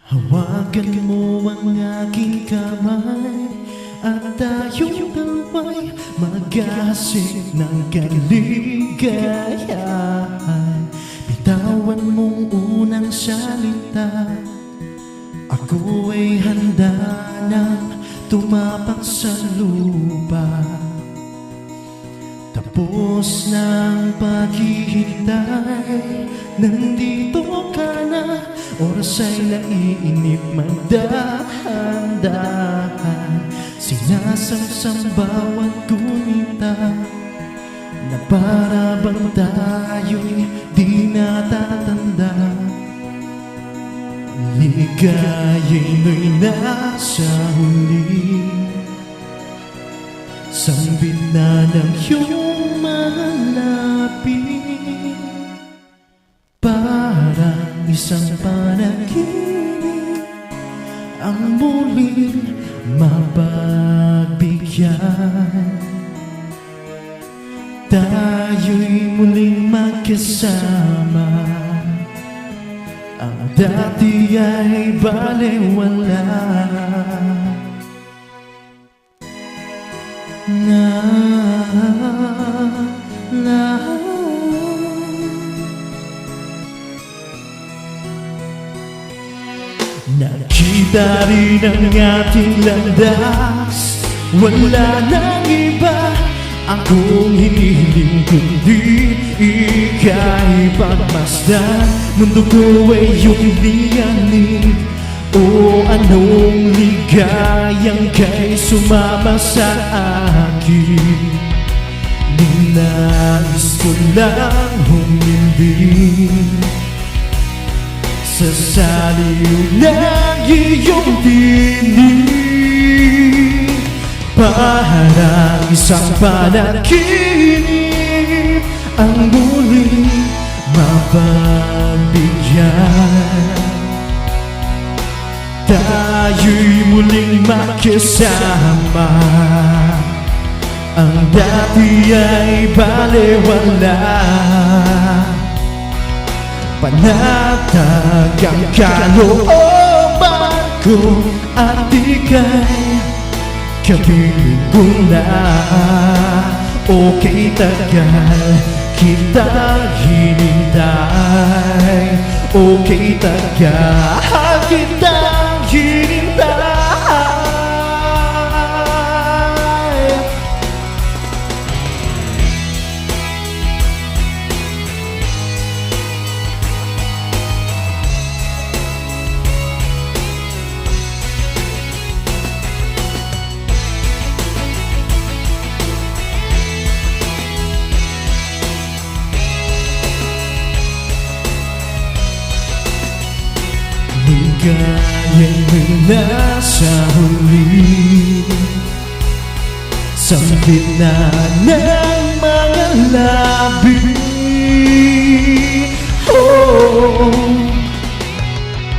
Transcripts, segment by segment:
Hawakan mo ang aking kamay at tayong dalawa'y mag-asik ng kaligayahan. Bitawan mong unang salita, ako ay handa nang tumapak sa lupa. Tapos ng paghihintay, nandito ka na. Oras ay naiinip, magdahan-dahan. Sinasam-sam bawat gunita, na para bang tayo'y di natatanda. Ligaya'y mo'y nasa huli, sambit na ng iyong mga labi. Parang isang panaginip ang muling mapagbigyan. Tayo'y muling magkasama, ang dati ay balewala na. Nakita rin ang ating landas, wala nang iba akong hinihiling kundi ika'y pagmasdan. Mundo ko ay iyong liyanin, o anong ligayang kay sumama sa akin. Ninais ko lang humimbing sa saliw ng iyong dinig. Parang isang panaginip ang muling mapagbigyan. Tayo'y muling magkasama, ang dati ay balewala. Panatag ang kalooban ko at ika'y kapiling ko na. Okay, tagal kita hinintay, okay, tagal kita hinintay. Ligaya'y mo'y nasa huli, sambit na ng mga labi. Oh,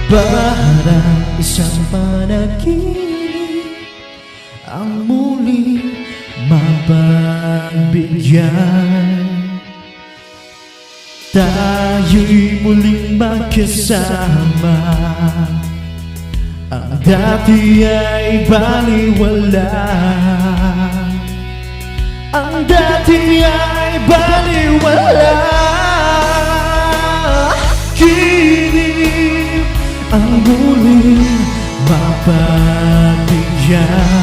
parang isang panaginip ang muling mapagbigyan. Tayo'y muling magkasama, ang dati ay baliwala. Ang dati ay baliwala. Kinip ang muling mapagbigyan.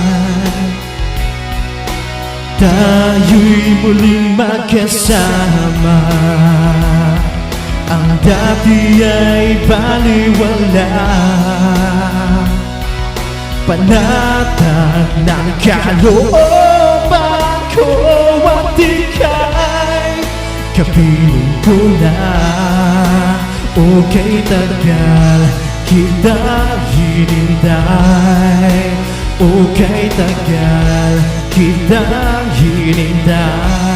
Tayo'y muling magkasama, ang dati ay baliwala. Panatag ng kalooban ko at ika'y kapiling ko na. Okay, tagal kita hinintay, okay, tagal kita hinintay.